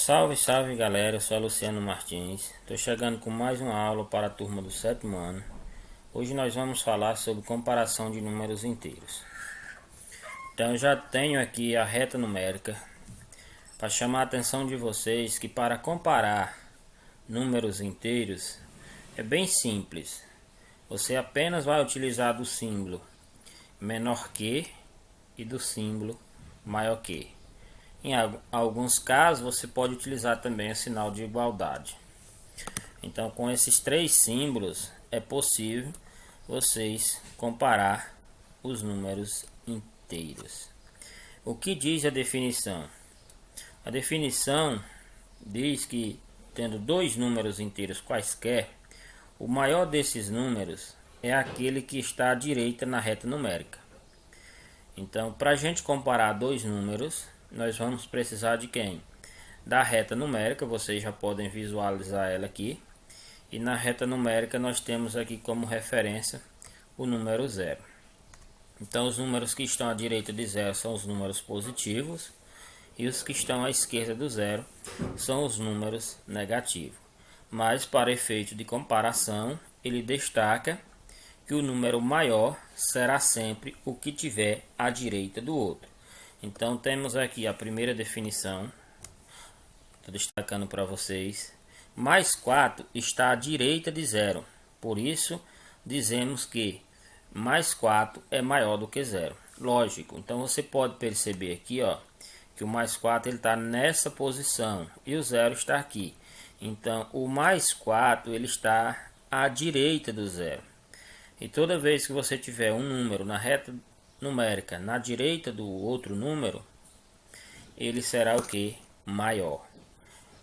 Salve, salve galera, eu sou Luciano Martins. Estou chegando com mais uma aula para a turma do sétimo ano. Hoje nós vamos falar sobre comparação de números inteiros. Então eu já tenho aqui a reta numérica para chamar a atenção de vocês que para comparar números inteiros é bem simples. Você apenas vai utilizar do símbolo menor que e do símbolo maior que. Em alguns casos você pode utilizar também o sinal de igualdade. Então com esses três símbolos é possível vocês comparar os números inteiros. O que diz a definição? A definição diz que tendo dois números inteiros quaisquer, o maior desses números é aquele que está à direita na reta numérica. Então, para a gente comparar dois números, nós vamos precisar de quem? Da reta numérica, vocês já podem visualizar ela aqui. E na reta numérica nós temos aqui como referência o número 0. Então os números que estão à direita de 0 são os números positivos. E os que estão à esquerda do 0 são os números negativos. Mas para efeito de comparação, ele destaca que o número maior será sempre o que tiver à direita do outro. Então temos aqui a primeira definição, estou destacando para vocês. Mais 4 está à direita de 0, por isso dizemos que mais 4 é maior do que 0. Lógico, então você pode perceber aqui que o mais 4 está nessa posição e o 0 está aqui. Então o mais 4 ele está à direita do 0. E toda vez que você tiver um número na reta numérica na direita do outro número, ele será o que? Maior.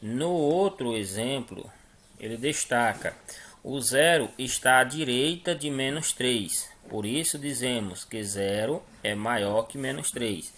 No outro exemplo, ele destaca: o 0 está à direita de menos 3. Por isso dizemos que 0 é maior que menos 3.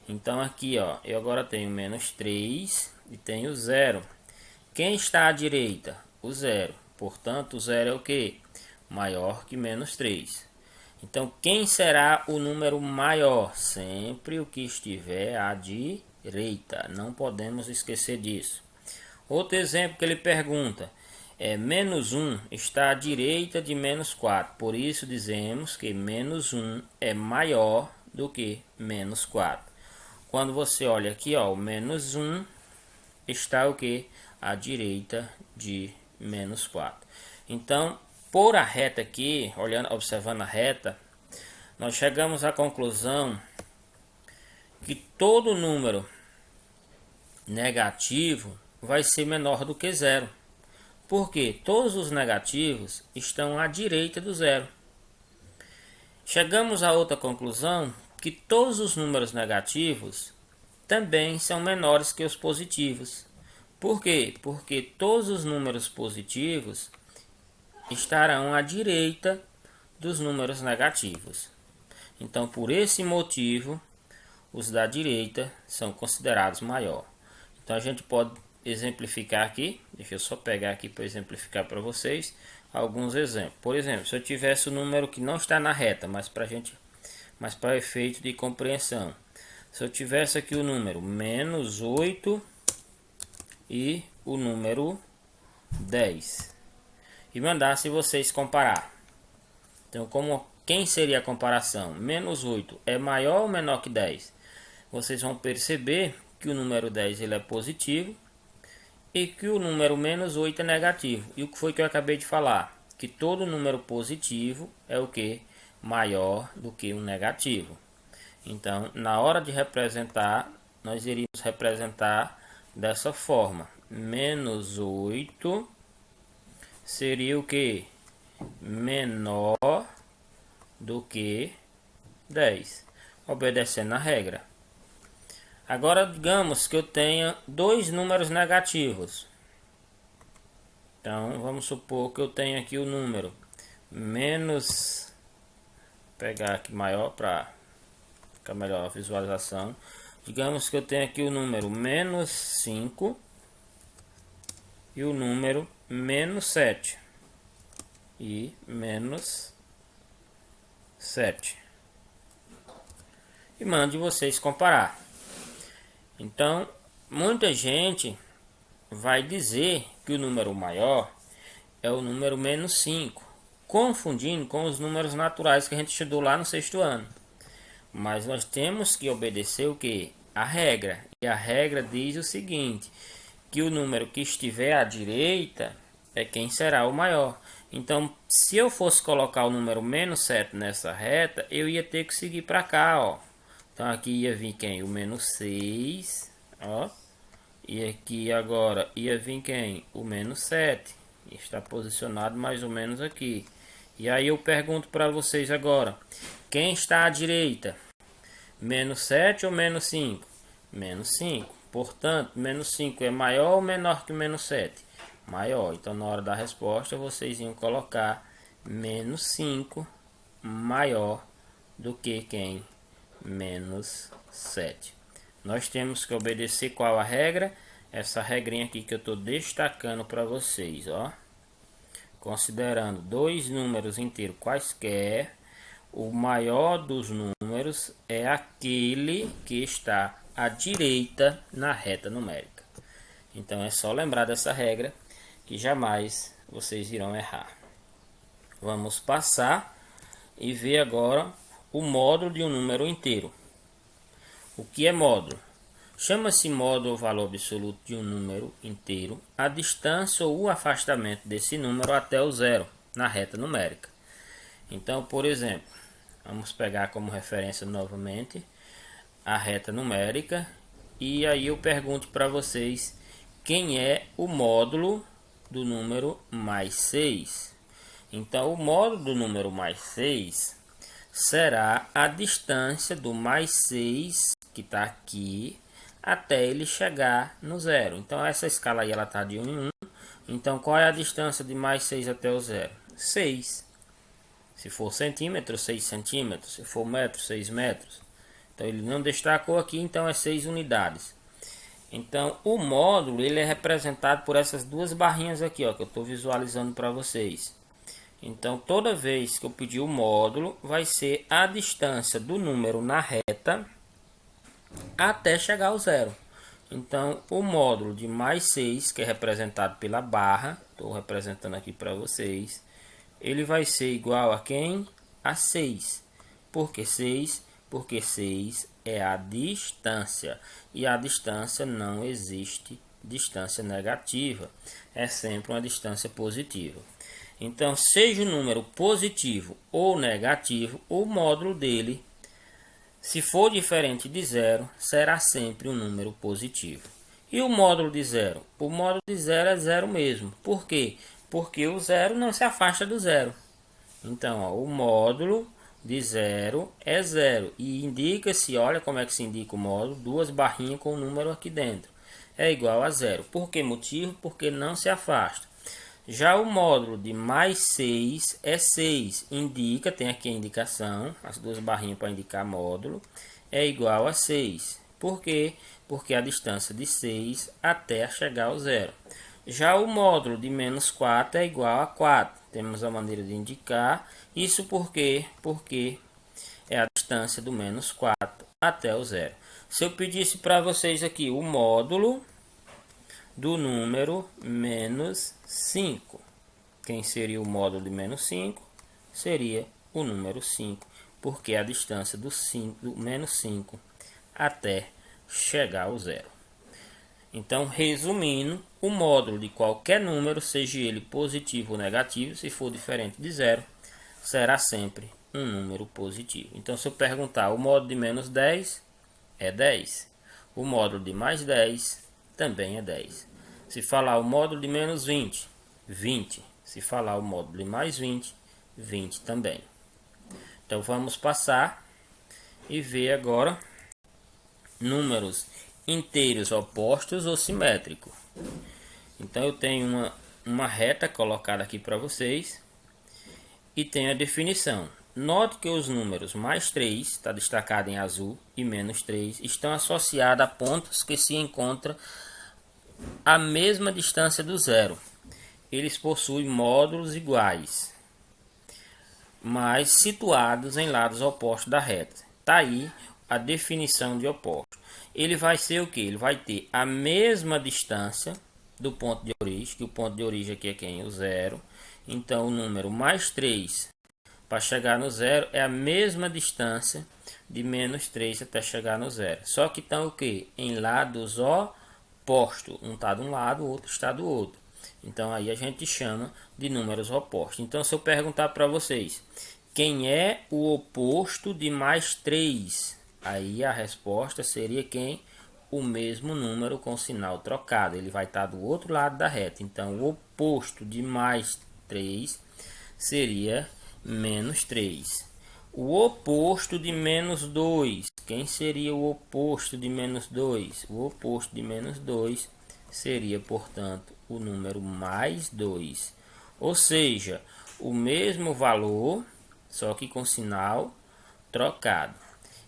Então aqui, eu agora tenho menos 3 e tenho 0. Quem está à direita? O 0. Portanto, o 0 é o que? Maior que menos 3. Então, quem será o número maior? Sempre o que estiver à direita. Não podemos esquecer disso. Outro exemplo que ele pergunta é: menos 1 está à direita de menos 4. Por isso dizemos que menos 1 é maior do que menos 4. Quando você olha aqui, o menos 1 está o que? À direita de menos 4. Então, por a reta aqui, observando a reta, nós chegamos à conclusão que todo número negativo vai ser menor do que 0. Porque todos os negativos estão à direita do 0. Chegamos a outra conclusão, que todos os números negativos também são menores que os positivos. Por quê? Porque todos os números positivos estarão à direita dos números negativos. Então, por esse motivo, os da direita são considerados maior. Então, a gente pode exemplificar aqui. Deixa eu só pegar aqui para exemplificar para vocês alguns exemplos. Por exemplo, se eu tivesse o número que não está na reta, mas para efeito de compreensão. Se eu tivesse aqui o número menos 8 e o número 10. E mandasse vocês comparar. Então, quem seria a comparação? Menos 8 é maior ou menor que 10? Vocês vão perceber que o número 10 ele é positivo e que o número menos 8 é negativo. E o que foi que eu acabei de falar? Que todo número positivo é o que? Maior do que um negativo. Então, na hora de representar, nós iríamos representar dessa forma. Menos 8 seria o que? Menor do que 10, obedecendo a regra. Agora, digamos que eu tenha dois números negativos. Então, vamos supor que eu tenho aqui o número menos... Vou pegar aqui maior para ficar melhor a visualização. Digamos que eu tenho aqui o número menos 5 e o número menos 7 e menos 7. E mande vocês comparar. Então, muita gente vai dizer que o número maior é o número menos 5, confundindo com os números naturais que a gente estudou lá no sexto ano. Mas nós temos que obedecer o que? A regra. E a regra diz o seguinte, que o número que estiver à direita é quem será o maior. Então, se eu fosse colocar o número menos 7 nessa reta, eu ia ter que seguir para cá, ó. Então, aqui ia vir quem? O menos 6, ó. E aqui agora ia vir quem? O menos 7. Está posicionado mais ou menos aqui. E aí eu pergunto para vocês agora, quem está à direita? Menos 7 ou menos 5? Menos 5. Portanto, menos 5 é maior ou menor que menos 7? Maior. Então, na hora da resposta, vocês iam colocar menos 5 maior do que quem? Menos 7. Nós temos que obedecer qual a regra? Essa regrinha aqui que eu estou destacando para vocês, ó. Considerando dois números inteiros quaisquer, o maior dos números é aquele que está à direita na reta numérica. Então é só lembrar dessa regra que jamais vocês irão errar. Vamos passar e ver agora o módulo de um número inteiro. O que é módulo? Chama-se módulo o valor absoluto de um número inteiro, a distância ou o afastamento desse número até o zero na reta numérica. Então, por exemplo, vamos pegar como referência novamente a reta numérica e aí eu pergunto para vocês quem é o módulo do número mais 6. Então, o módulo do número mais 6 será a distância do mais 6, que está aqui, até ele chegar no zero. Então, essa escala aí está de 1 em 1. Então, qual é a distância de mais 6 até o zero? 6. Se for centímetro, 6 centímetros. Se for metro, 6 metros. Então, ele não destacou aqui, então é 6 unidades. Então, o módulo ele é representado por essas duas barrinhas aqui, ó, que eu estou visualizando para vocês. Então, toda vez que eu pedir o módulo, vai ser a distância do número na reta até chegar ao zero. Então, o módulo de mais 6, que é representado pela barra, estou representando aqui para vocês, ele vai ser igual a quem? A 6. Por que 6? Porque 6 é a distância. E a distância não existe distância negativa. É sempre uma distância positiva. Então, seja o número positivo ou negativo, o módulo dele, se for diferente de zero, será sempre um número positivo. E o módulo de zero? O módulo de zero é zero mesmo. Por quê? Porque o zero não se afasta do zero. Então, ó, o módulo de zero é zero. E indica-se, olha como é que se indica o módulo, duas barrinhas com o número aqui dentro. É igual a zero. Por que motivo? Porque não se afasta. Já o módulo de mais 6 é 6. Indica, tem aqui a indicação, as duas barrinhas para indicar módulo, é igual a 6. Por quê? Porque a distância de 6 até chegar ao zero. Já o módulo de menos 4 é igual a 4. Temos a maneira de indicar. Isso por quê? Porque é a distância do menos 4 até o zero. Se eu pedisse para vocês aqui o módulo do número menos 5. Quem seria o módulo de menos 5? Seria o número 5, porque é a distância do menos 5 até chegar ao zero. Então, resumindo, o módulo de qualquer número, seja ele positivo ou negativo, se for diferente de zero, será sempre um número positivo. Então, se eu perguntar o módulo de menos 10, é 10. O módulo de mais 10 também é 10. Se falar o módulo de menos 20, 20. Se falar o módulo de mais 20, 20 também. Então vamos passar e ver agora números inteiros opostos ou simétricos. Então eu tenho uma reta colocada aqui para vocês e tenho a definição. Note que os números mais 3, está destacado em azul, e menos 3, estão associados a pontos que se encontram a mesma distância do zero. Eles possuem módulos iguais, mas situados em lados opostos da reta. Está aí a definição de oposto. Ele vai ser o que? Ele vai ter a mesma distância, do ponto de origem, que o ponto de origem aqui é quem? O zero. Então o número mais 3 para chegar no zero é a mesma distância de menos 3 até chegar no zero. Só que estão o que? Em lados opostos. Um está de um lado, o outro está do outro. Então aí a gente chama de números opostos. Então se eu perguntar para vocês, quem é o oposto de mais 3? Aí a resposta seria quem? O mesmo número com sinal trocado. Ele vai estar do outro lado da reta. Então o oposto de mais 3 seria menos 3. O oposto de menos 2. Quem seria o oposto de menos 2? O oposto de menos 2 seria, portanto, o número mais 2. Ou seja, o mesmo valor, só que com sinal trocado.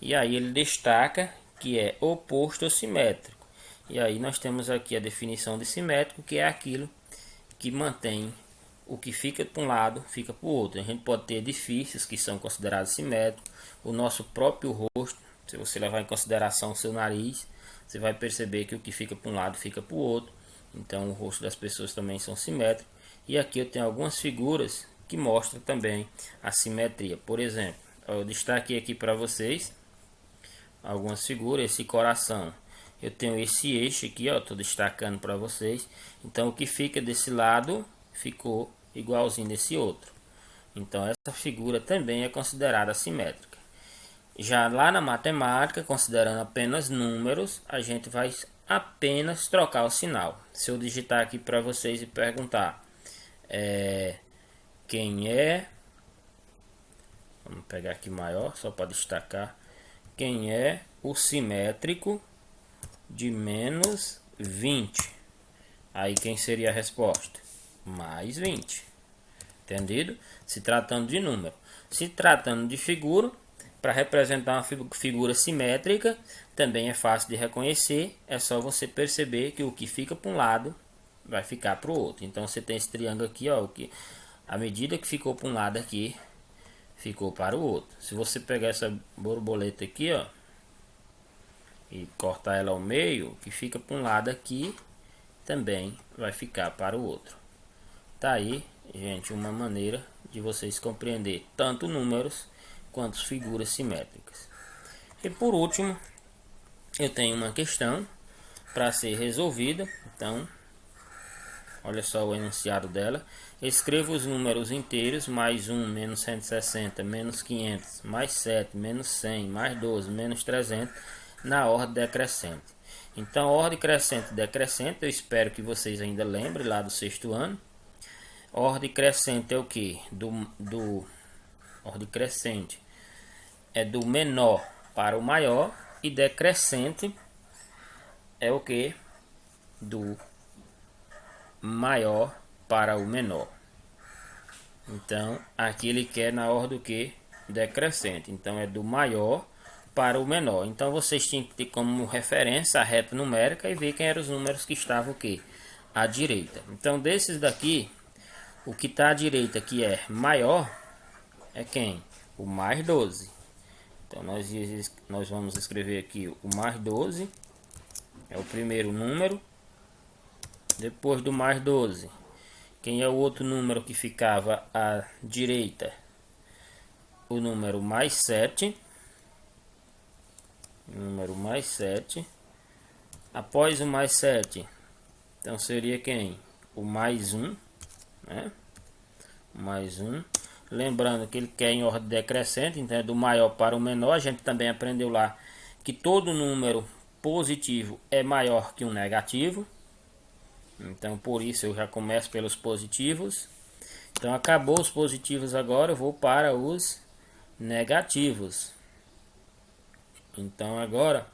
E aí ele destaca que é oposto ou simétrico. E aí nós temos aqui a definição de simétrico, que é aquilo que mantém o que fica para um lado, fica para o outro. A gente pode ter edifícios que são considerados simétricos, o nosso próprio rosto, se você levar em consideração o seu nariz, você vai perceber que o que fica para um lado fica para o outro. Então o rosto das pessoas também são simétricos. E aqui eu tenho algumas figuras que mostram também a simetria. Por exemplo, eu destaquei aqui para vocês algumas figuras, esse coração. Eu tenho esse eixo aqui, ó, estou destacando para vocês. Então o que fica desse lado ficou igualzinho desse outro. Então essa figura também é considerada simétrica. Já lá na matemática, considerando apenas números, a gente vai apenas trocar o sinal. Se eu digitar aqui para vocês e perguntar quem é, vamos pegar aqui maior só para destacar, quem é o simétrico de menos 20? Aí quem seria a resposta? Mais 20. Entendido? Se tratando de número. Se tratando de figura, para representar uma figura simétrica, também é fácil de reconhecer. É só você perceber que o que fica para um lado vai ficar para o outro. Então você tem esse triângulo aqui, ó, que a medida que ficou para um lado aqui, ficou para o outro. Se você pegar essa borboleta aqui, ó, e cortar ela ao meio, o que fica para um lado aqui também vai ficar para o outro. Tá aí, gente, uma maneira de vocês compreender tanto números quanto figuras simétricas. E por último, eu tenho uma questão para ser resolvida. Então, olha só o enunciado dela. Escreva os números inteiros, mais 1, menos 160, menos 500, mais 7, menos 100, mais 12, menos 300, na ordem decrescente. Então, ordem crescente e decrescente, eu espero que vocês ainda lembrem lá do sexto ano. Ordem crescente é o que? Ordem crescente é do menor para o maior, e decrescente é o que? Do maior para o menor. Então, aqui ele quer na ordem do que? Decrescente. Então, é do maior para o menor. Então, vocês tinham que ter como referência a reta numérica e ver quem eram os números que estavam o que? À direita. Então, desses daqui, o que está à direita que é maior é quem? O mais 12. Então nós vamos escrever aqui o mais 12. É o primeiro número. Depois do mais 12. Quem é o outro número que ficava à direita? O número mais 7. O número mais 7. Após o mais 7. Então seria quem? O mais 1. Né? Mais 1. Lembrando que ele quer em ordem decrescente, então é do maior para o menor. A gente também aprendeu lá que todo número positivo é maior que um negativo. Então por isso eu já começo pelos positivos. Então acabou os positivos, agora eu vou para os negativos. Então agora,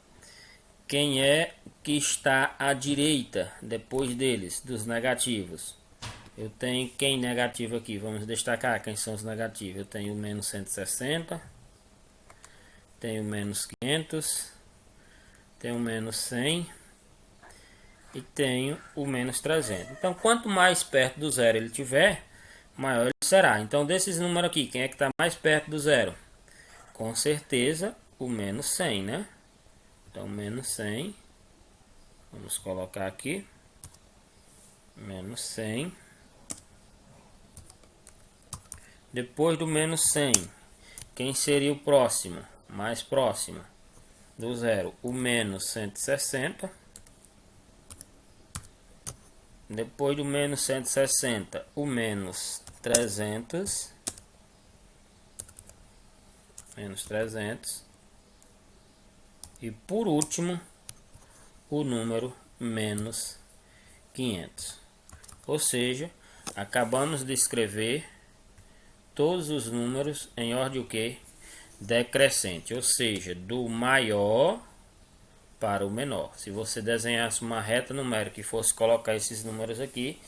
quem é que está à direita depois deles, dos negativos? Eu tenho quem negativo aqui, vamos destacar quem são os negativos. Eu tenho menos 160, tenho menos 500, tenho menos 100 e tenho o menos 300. Então, quanto mais perto do zero ele tiver, maior ele será. Então, desses números aqui, quem é que está mais perto do zero? Com certeza, o menos 100, né? Então, menos 100, vamos colocar aqui. menos 100. Depois do menos 100, quem seria o próximo? Mais próximo do zero, o menos 160. Depois do menos 160, o menos 300. Menos 300. E por último, o número menos 500. Ou seja, acabamos de escrever todos os números em ordem o quê? Decrescente, ou seja, do maior para o menor. Se você desenhasse uma reta numérica e fosse colocar esses números aqui,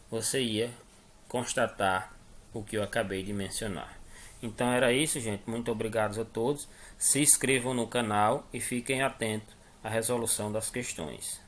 você ia constatar o que eu acabei de mencionar. Então era isso, gente. Muito obrigado a todos. Se inscrevam no canal e fiquem atentos à resolução das questões.